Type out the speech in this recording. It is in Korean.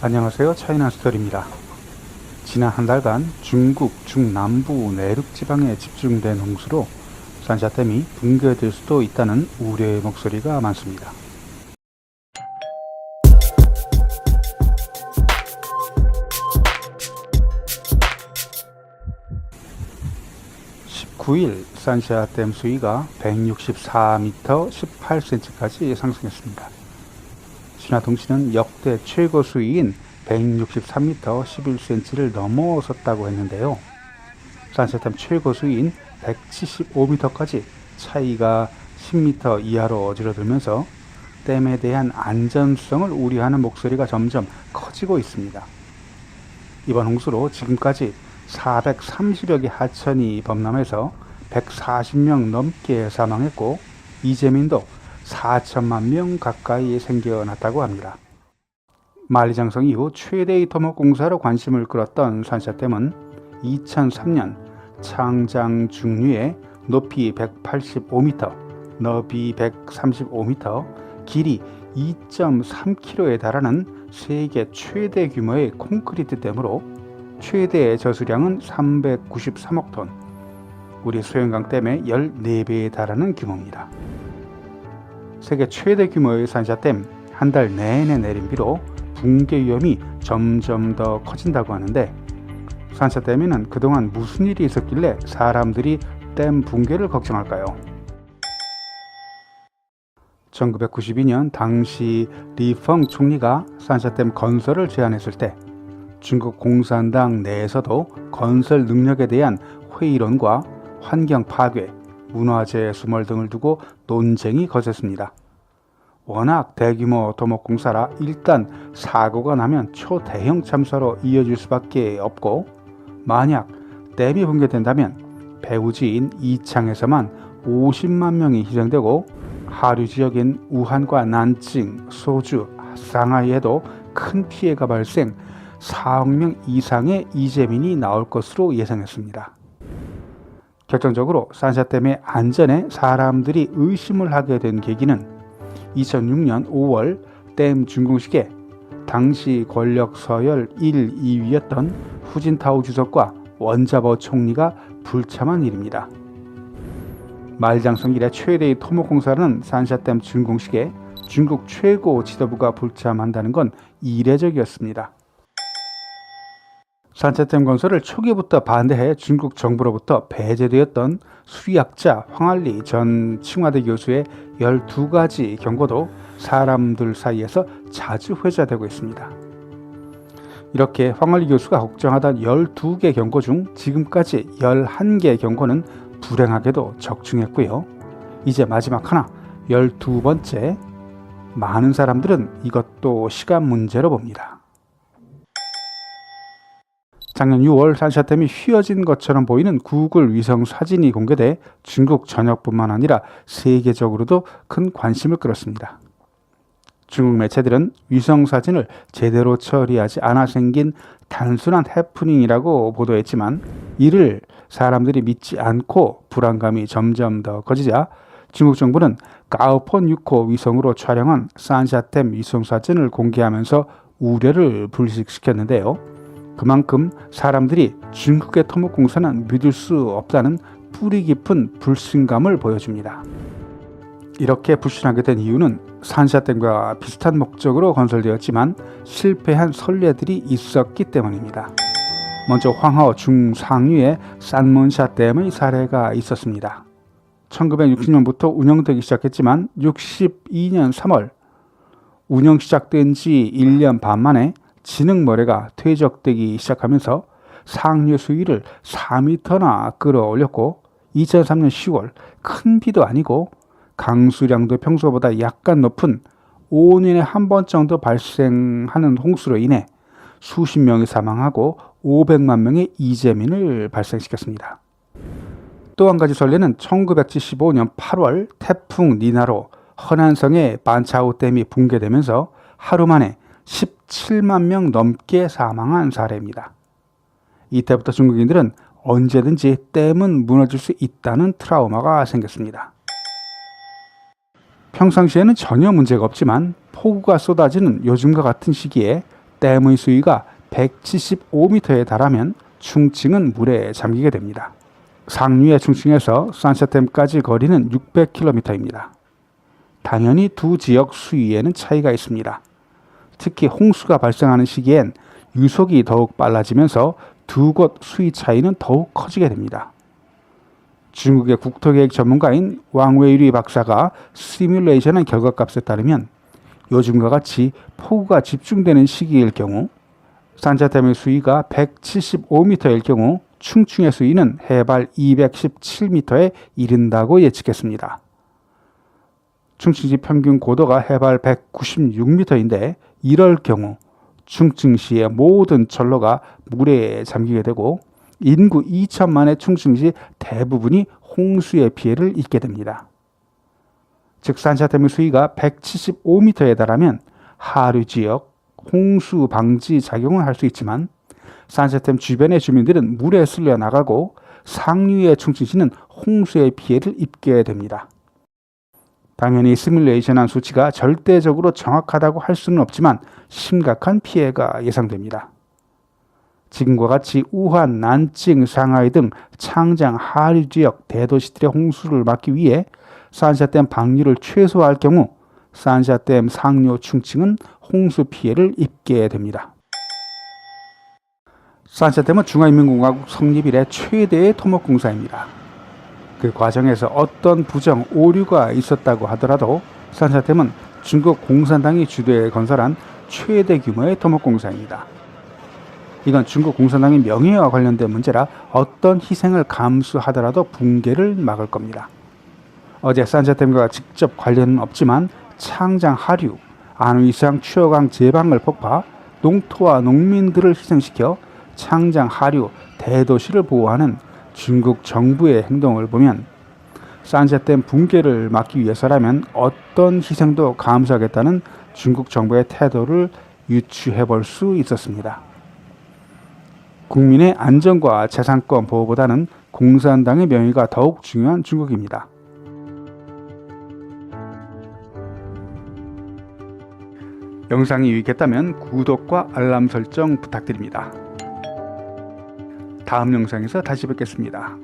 안녕하세요. 차이나스토리입니다. 지난 한 달간 중국 중남부 내륙 지방에 집중된 홍수로 산샤댐이 붕괴될 수도 있다는 우려의 목소리가 많습니다. 19일 산샤댐 수위가 164m 18cm까지 상승했습니다. 신화통신은 역대 최고 수위인 163m 11cm를 넘어섰다고 했는데요. 산샤댐 최고 수위인 175m까지 차이가 10m 이하로 줄어들면서 댐에 대한 안전성을 우려하는 목소리가 점점 커지고 있습니다. 이번 홍수로 지금까지 430여 개 하천이 범람해서 140명 넘게 사망했고 이재민도 4천만 명 가까이 생겨났다고 합니다. 만리장성 이후 최대의 토목공사로 관심을 끌었던 산샤댐은 2003년 창장 중류에 높이 185m, 너비 135m, 길이 2.3km에 달하는 세계 최대 규모의 콘크리트 댐으로 최대 저수량은 393억 톤, 우리 소형강 댐의 14배에 달하는 규모입니다. 세계 최대 규모의 산샤댐, 한 달 내내 내린 비로 붕괴 위험이 점점 더 커진다고 하는데 산샤댐에는 그동안 무슨 일이 있었길래 사람들이 댐 붕괴를 걱정할까요? 1992년 당시 리펑 총리가 산샤댐 건설을 제안했을 때 중국 공산당 내에서도 건설 능력에 대한 회의론과 환경 파괴, 문화재 수몰 등을 두고 논쟁이 거셌습니다. 워낙 대규모 토목공사라 일단 사고가 나면 초대형 참사로 이어질 수밖에 없고 만약 댐이 붕괴된다면 배후지인 이창에서만 50만 명이 희생되고 하류 지역인 우한과 난징, 소주, 상하이에도 큰 피해가 발생 4억 명 이상의 이재민이 나올 것으로 예상했습니다. 결정적으로 산샤댐의 안전에 사람들이 의심을 하게 된 계기는 2006년 5월 댐 준공식에 당시 권력 서열 1, 2위였던 후진타오 주석과 원자버 총리가 불참한 일입니다. 만리장성 이래 최대의 토목공사는 산샤댐 준공식에 중국 최고 지도부가 불참한다는 건 이례적이었습니다. 산샤댐 건설을 초기부터 반대해 중국 정부로부터 배제되었던 수리학자 황한리 전 칭화대 교수의 12가지 경고도 사람들 사이에서 자주 회자되고 있습니다. 이렇게 황한리 교수가 걱정하던 12개 경고 중 지금까지 11개 경고는 불행하게도 적중했고요. 이제 마지막 하나, 12번째, 많은 사람들은 이것도 시간 문제로 봅니다. 작년 6월 산샤댐이 휘어진 것처럼 보이는 구글 위성 사진이 공개돼 중국 전역뿐만 아니라 세계적으로도 큰 관심을 끌었습니다. 중국 매체들은 위성 사진을 제대로 처리하지 않아 생긴 단순한 해프닝이라고 보도했지만 이를 사람들이 믿지 않고 불안감이 점점 더 커지자 중국 정부는 가오폰 6호 위성으로 촬영한 산샤댐 위성 사진을 공개하면서 우려를 불식시켰는데요. 그만큼 사람들이 중국의 토목공사는 믿을 수 없다는 뿌리 깊은 불신감을 보여줍니다. 이렇게 불신하게 된 이유는 산샤댐과 비슷한 목적으로 건설되었지만 실패한 선례들이 있었기 때문입니다. 먼저 황하오 중상류의 산문샤 댐의 사례가 있었습니다. 1960년부터 운영되기 시작했지만 62년 3월 운영 시작된 지 1년 반 만에 진흙모래가 퇴적되기 시작하면서 상류 수위를 4m나 끌어올렸고 2003년 10월 큰 비도 아니고 강수량도 평소보다 약간 높은 5년에 한 번 정도 발생하는 홍수로 인해 수십 명이 사망하고 500만 명의 이재민을 발생시켰습니다. 또 한 가지 선례는 1975년 8월 태풍 니나로 허난성의 반차오 댐이 붕괴되면서 하루 만에 17만 명 넘게 사망한 사례입니다. 이때부터 중국인들은 언제든지 댐은 무너질 수 있다는 트라우마가 생겼습니다. 평상시에는 전혀 문제가 없지만 폭우가 쏟아지는 요즘과 같은 시기에 댐의 수위가 175m에 달하면 충칭은 물에 잠기게 됩니다. 상류의 충칭에서 산샤댐까지 거리는 600km입니다. 당연히 두 지역 수위에는 차이가 있습니다. 특히 홍수가 발생하는 시기엔 유속이 더욱 빨라지면서 두 곳 수위 차이는 더욱 커지게 됩니다. 중국의 국토계획 전문가인 왕웨이리 박사가 시뮬레이션한 결과값에 따르면 요즘과 같이 폭우가 집중되는 시기일 경우 산샤댐의 수위가 175m일 경우 충칭의 수위는 해발 217m에 이른다고 예측했습니다. 충칭시 평균 고도가 해발 196m인데 이럴 경우 충칭시의 모든 철로가 물에 잠기게 되고 인구 2천만의 충칭시 대부분이 홍수의 피해를 입게 됩니다. 즉 산샤댐의 수위가 175m에 달하면 하류 지역 홍수 방지 작용을 할 수 있지만 산샤댐 주변의 주민들은 물에 쓸려 나가고 상류의 충칭시는 홍수의 피해를 입게 됩니다. 당연히 시뮬레이션한 수치가 절대적으로 정확하다고 할 수는 없지만 심각한 피해가 예상됩니다. 지금과 같이 우한, 난징, 상하이 등 창장, 하류 지역 대도시들의 홍수를 막기 위해 산샤댐 방류를 최소화할 경우 산샤댐 상류 충칭은 홍수 피해를 입게 됩니다. 산샤댐은 중화인민공화국 성립 이래 최대의 토목공사입니다. 그 과정에서 어떤 부정, 오류가 있었다고 하더라도 산샤댐은 중국 공산당이 주도해 건설한 최대 규모의 토목공사입니다. 이건 중국 공산당의 명예와 관련된 문제라 어떤 희생을 감수하더라도 붕괴를 막을 겁니다. 어제 산샤댐과 직접 관련은 없지만 창장 하류, 안위상 추어강 제방을 폭파, 농토와 농민들을 희생시켜 창장 하류 대도시를 보호하는 중국 정부의 행동을 보면 산샤댐 붕괴를 막기 위해서라면 어떤 희생도 감수하겠다는 중국 정부의 태도를 유추해 볼 수 있었습니다. 국민의 안전과 재산권 보호보다는 공산당의 명예가 더욱 중요한 중국입니다. 영상이 유익했다면 구독과 알람 설정 부탁드립니다. 다음 영상에서 다시 뵙겠습니다.